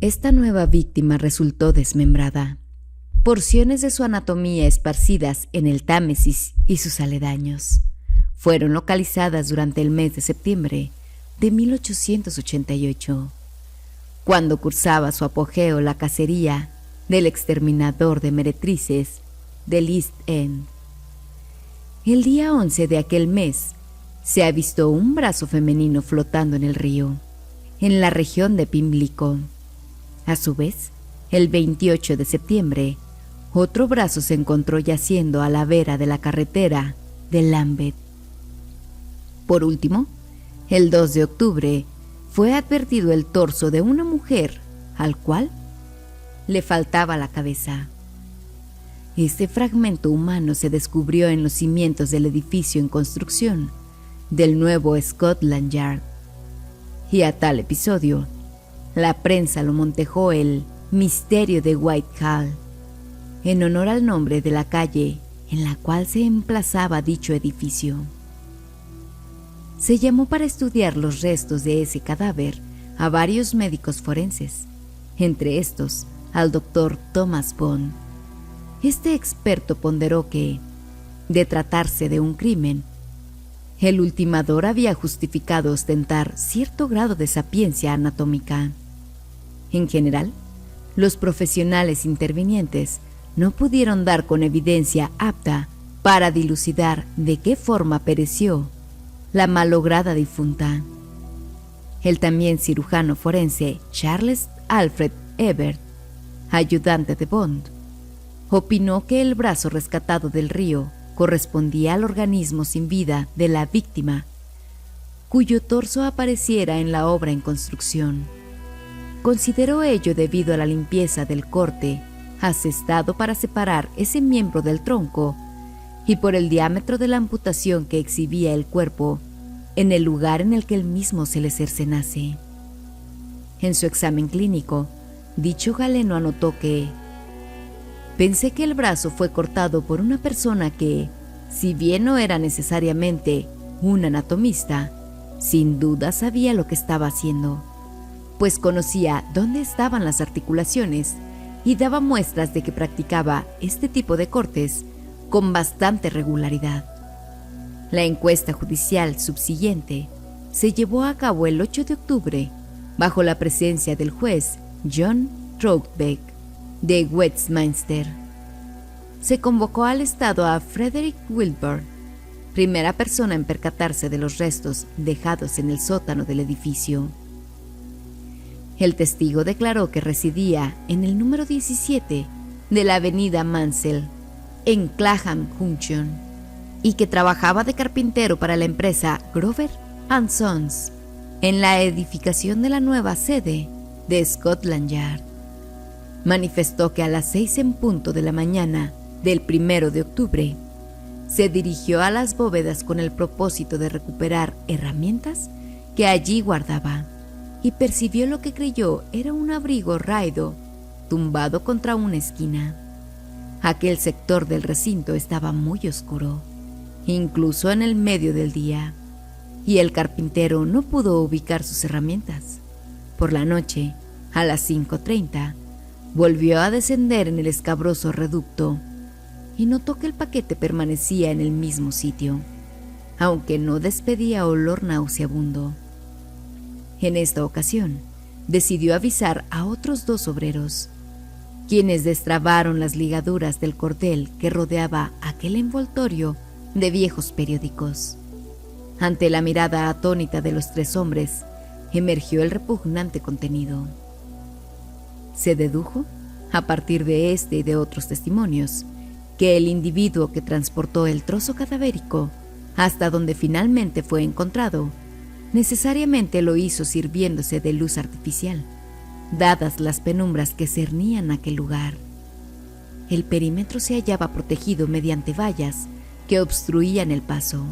Esta nueva víctima resultó desmembrada, porciones de su anatomía esparcidas en el Támesis y sus aledaños. Fueron localizadas durante el mes de septiembre de 1888, cuando cursaba su apogeo la cacería del exterminador de meretrices del East End. El día 11 de aquel mes se avistó un brazo femenino flotando en el río, en la región de Pimlico. A su vez, el 28 de septiembre, otro brazo se encontró yaciendo a la vera de la carretera de Lambeth. Por último, el 2 de octubre, fue advertido el torso de una mujer al cual le faltaba la cabeza. Este fragmento humano se descubrió en los cimientos del edificio en construcción del nuevo Scotland Yard. Y a tal episodio, la prensa lo montejó el misterio de Whitehall, en honor al nombre de la calle en la cual se emplazaba dicho edificio. Se llamó para estudiar los restos de ese cadáver a varios médicos forenses, entre estos al doctor Thomas Bond. Este experto ponderó que, de tratarse de un crimen, el ultimador había justificado ostentar cierto grado de sapiencia anatómica. En general, los profesionales intervinientes no pudieron dar con evidencia apta para dilucidar de qué forma pereció la malograda difunta. El también cirujano forense Charles Alfred Ebert, ayudante de Bond, opinó que el brazo rescatado del río correspondía al organismo sin vida de la víctima, cuyo torso apareciera en la obra en construcción. Consideró ello debido a la limpieza del corte asestado para separar ese miembro del tronco y por el diámetro de la amputación que exhibía el cuerpo en el lugar en el que el mismo se le cercenase. En su examen clínico, dicho galeno anotó que pensé que el brazo fue cortado por una persona que, si bien no era necesariamente un anatomista, sin duda sabía lo que estaba haciendo, pues conocía dónde estaban las articulaciones y daba muestras de que practicaba este tipo de cortes con bastante regularidad. La encuesta judicial subsiguiente se llevó a cabo el 8 de octubre bajo la presencia del juez John Troutbeck de Westminster. Se convocó al Estado a Frederick Wilbur, primera persona en percatarse de los restos dejados en el sótano del edificio. El testigo declaró que residía en el número 17 de la avenida Mansell, en Clapham Junction, y que trabajaba de carpintero para la empresa Grover & Sons en la edificación de la nueva sede de Scotland Yard. Manifestó que a las 6 en punto de la mañana del 1 de octubre se dirigió a las bóvedas con el propósito de recuperar herramientas que allí guardaba y percibió lo que creyó era un abrigo raído tumbado contra una esquina. Aquel sector del recinto estaba muy oscuro, incluso en el medio del día, y el carpintero no pudo ubicar sus herramientas. Por la noche, a las 5:30, volvió a descender en el escabroso reducto y notó que el paquete permanecía en el mismo sitio, aunque no despedía olor nauseabundo. En esta ocasión, decidió avisar a otros 2 obreros, quienes destrabaron las ligaduras del cordel que rodeaba aquel envoltorio de viejos periódicos. Ante la mirada atónita de los 3 hombres, emergió el repugnante contenido. Se dedujo, a partir de este y de otros testimonios, que el individuo que transportó el trozo cadavérico hasta donde finalmente fue encontrado, necesariamente lo hizo sirviéndose de luz artificial, dadas las penumbras que cernían aquel lugar. El perímetro se hallaba protegido mediante vallas que obstruían el paso.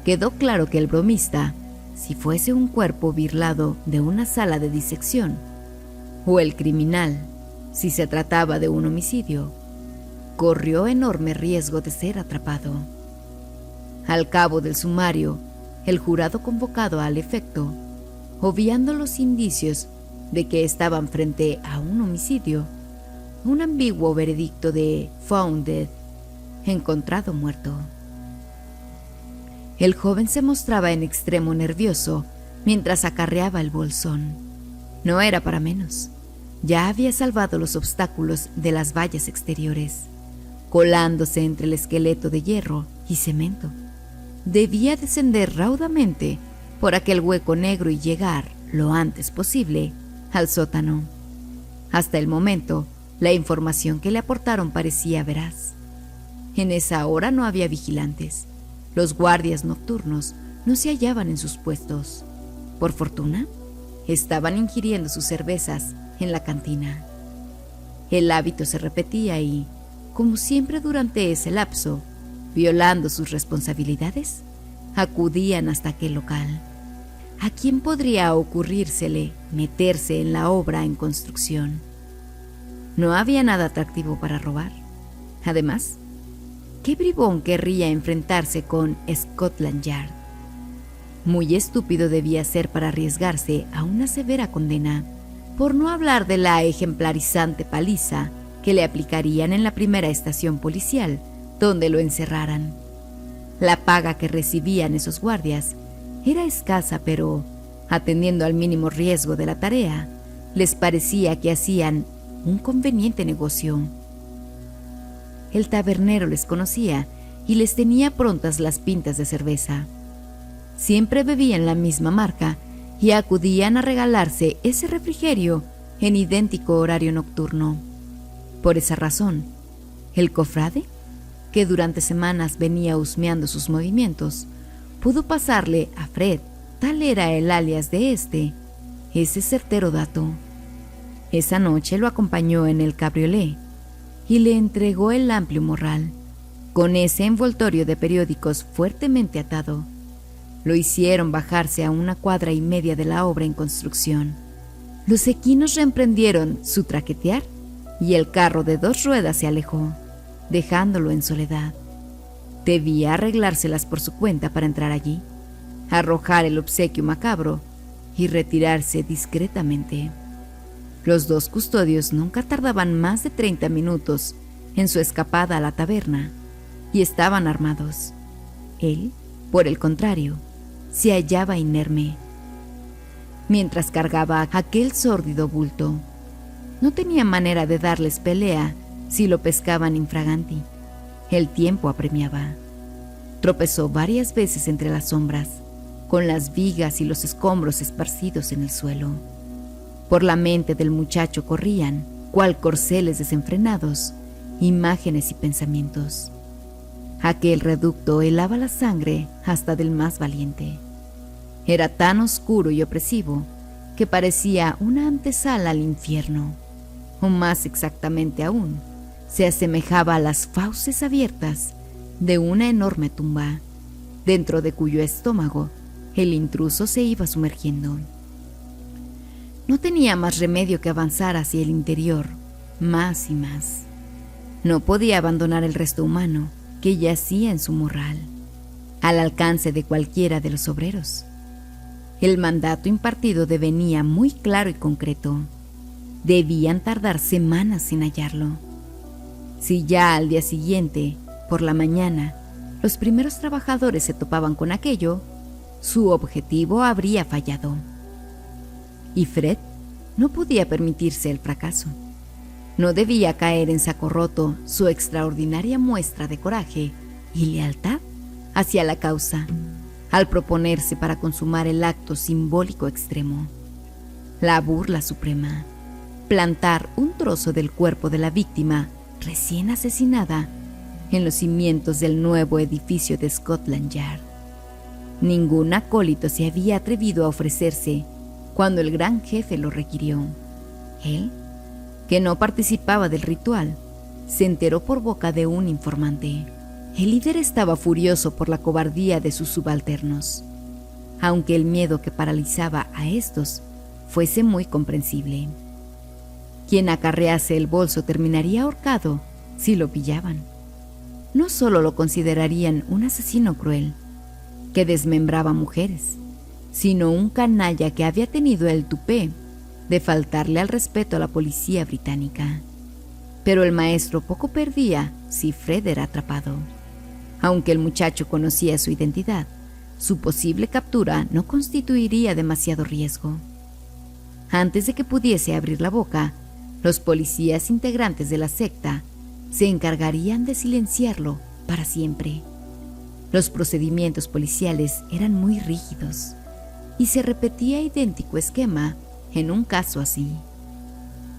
Quedó claro que el bromista, si fuese un cuerpo birlado de una sala de disección, o el criminal, si se trataba de un homicidio, corrió enorme riesgo de ser atrapado. Al cabo del sumario, el jurado convocado al efecto, obviando los indicios de que estaban frente a un homicidio, un ambiguo veredicto de found dead, encontrado muerto. El joven se mostraba en extremo nervioso mientras acarreaba el bolsón. No era para menos. Ya había salvado los obstáculos de las vallas exteriores, colándose entre el esqueleto de hierro y cemento. Debía descender raudamente por aquel hueco negro y llegar, lo antes posible, al sótano. Hasta el momento, la información que le aportaron parecía veraz. En esa hora no había vigilantes. Los guardias nocturnos no se hallaban en sus puestos. Por fortuna, estaban ingiriendo sus cervezas en la cantina. El hábito se repetía y, como siempre durante ese lapso, violando sus responsabilidades, acudían hasta aquel local. ¿A quién podría ocurrírsele meterse en la obra en construcción? No había nada atractivo para robar. Además, ¿qué bribón querría enfrentarse con Scotland Yard? Muy estúpido debía ser para arriesgarse a una severa condena, por no hablar de la ejemplarizante paliza que le aplicarían en la primera estación policial donde lo encerraran. La paga que recibían esos guardias era escasa, pero, atendiendo al mínimo riesgo de la tarea, les parecía que hacían un conveniente negocio. El tabernero les conocía y les tenía prontas las pintas de cerveza. Siempre bebían la misma marca y acudían a regalarse ese refrigerio en idéntico horario nocturno. Por esa razón, el cofrade, que durante semanas venía husmeando sus movimientos, pudo pasarle a Fred, tal era el alias de ese certero dato. Esa noche lo acompañó en el cabriolé y le entregó el amplio morral, con ese envoltorio de periódicos fuertemente atado. Lo hicieron bajarse a 1,5 cuadras de la obra en construcción. Los equinos reemprendieron su traquetear y el carro de 2 ruedas se alejó, dejándolo en soledad. Debía arreglárselas por su cuenta para entrar allí, arrojar el obsequio macabro y retirarse discretamente. Los 2 custodios nunca tardaban más de 30 minutos en su escapada a la taberna y estaban armados. Él, por el contrario, se hallaba inerme mientras cargaba aquel sórdido bulto. No tenía manera de darles pelea si lo pescaban infraganti. El tiempo apremiaba. Tropezó varias veces entre las sombras, con las vigas y los escombros esparcidos en el suelo. Por la mente del muchacho corrían, cual corceles desenfrenados, imágenes y pensamientos. Aquel reducto helaba la sangre hasta del más valiente. Era tan oscuro y opresivo que parecía una antesala al infierno, o más exactamente aún, se asemejaba a las fauces abiertas de una enorme tumba, dentro de cuyo estómago el intruso se iba sumergiendo. No tenía más remedio que avanzar hacia el interior, más y más. No podía abandonar el resto humano que yacía en su morral, al alcance de cualquiera de los obreros. El mandato impartido devenía muy claro y concreto. Debían tardar semanas sin hallarlo. Si ya al día siguiente, por la mañana, los primeros trabajadores se topaban con aquello, su objetivo habría fallado. Y Fred no podía permitirse el fracaso. No debía caer en saco roto su extraordinaria muestra de coraje y lealtad hacia la causa, al proponerse para consumar el acto simbólico extremo, la burla suprema, plantar un trozo del cuerpo de la víctima recién asesinada en los cimientos del nuevo edificio de Scotland Yard. Ningún acólito se había atrevido a ofrecerse cuando el gran jefe lo requirió. Él, que no participaba del ritual, se enteró por boca de un informante. El líder estaba furioso por la cobardía de sus subalternos, aunque el miedo que paralizaba a estos fuese muy comprensible. Quien acarrease el bolso terminaría ahorcado si lo pillaban. No solo lo considerarían un asesino cruel, que desmembraba mujeres, sino un canalla que había tenido el tupé de faltarle al respeto a la policía británica. Pero el maestro poco perdía si Fred era atrapado. Aunque el muchacho conocía su identidad, su posible captura no constituiría demasiado riesgo. Antes de que pudiese abrir la boca, los policías integrantes de la secta se encargarían de silenciarlo para siempre. Los procedimientos policiales eran muy rígidos y se repetía idéntico esquema en un caso así.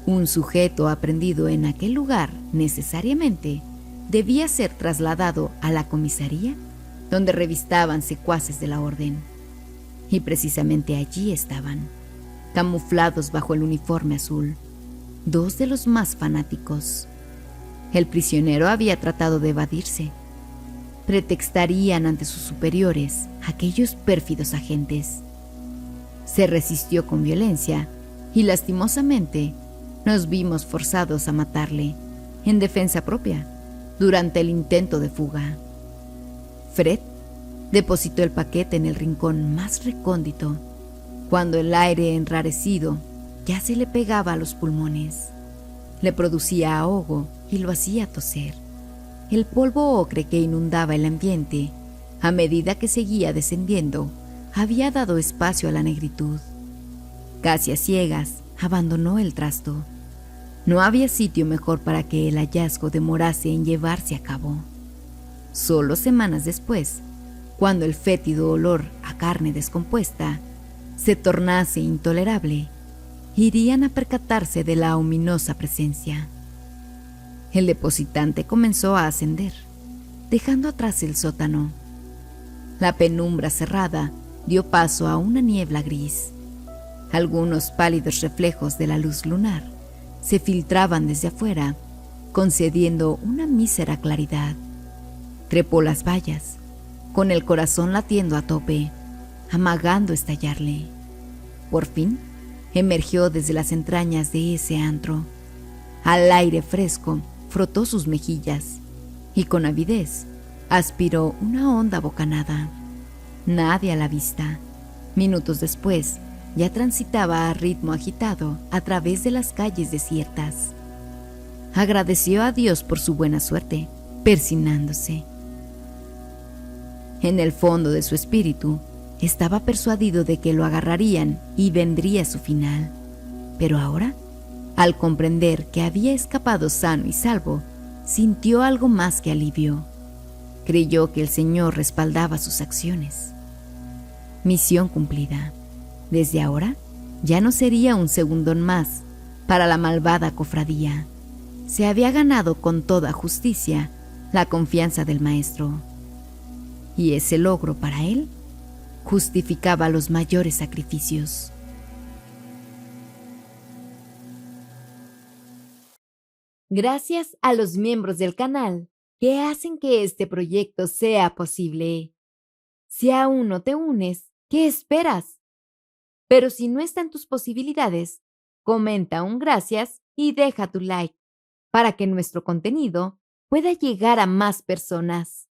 Un sujeto aprendido en aquel lugar necesariamente debía ser trasladado a la comisaría donde revistaban secuaces de la orden. Y precisamente allí estaban, camuflados bajo el uniforme azul, dos de los más fanáticos. El prisionero había tratado de evadirse. Pretextarían ante sus superiores aquellos pérfidos agentes. Se resistió con violencia y lastimosamente nos vimos forzados a matarle en defensa propia durante el intento de fuga. Fred depositó el paquete en el rincón más recóndito, cuando el aire enrarecido ya se le pegaba a los pulmones. Le producía ahogo y lo hacía toser. El polvo ocre que inundaba el ambiente, a medida que seguía descendiendo, había dado espacio a la negritud. Casi a ciegas, abandonó el trasto. No había sitio mejor para que el hallazgo demorase en llevarse a cabo. Solo semanas después, cuando el fétido olor a carne descompuesta se tornase intolerable, irían a percatarse de la ominosa presencia. El depositante comenzó a ascender, dejando atrás el sótano. La penumbra cerrada dio paso a una niebla gris. Algunos pálidos reflejos de la luz lunar se filtraban desde afuera, concediendo una mísera claridad. Trepó las vallas, con el corazón latiendo a tope, amagando estallarle. Por fin, emergió desde las entrañas de ese antro. Al aire fresco, frotó sus mejillas y con avidez aspiró una honda bocanada. Nadie a la vista. Minutos después, ya transitaba a ritmo agitado a través de las calles desiertas. Agradeció a Dios por su buena suerte, persignándose. En el fondo de su espíritu, estaba persuadido de que lo agarrarían y vendría su final. Pero ahora, al comprender que había escapado sano y salvo, sintió algo más que alivio. Creyó que el Señor respaldaba sus acciones. Misión cumplida. Desde ahora, ya no sería un segundón más para la malvada cofradía. Se había ganado con toda justicia la confianza del maestro. Y ese logro para él justificaba los mayores sacrificios. Gracias a los miembros del canal que hacen que este proyecto sea posible. Si aún no te unes, ¿qué esperas? Pero si no está en tus posibilidades, comenta un gracias y deja tu like para que nuestro contenido pueda llegar a más personas.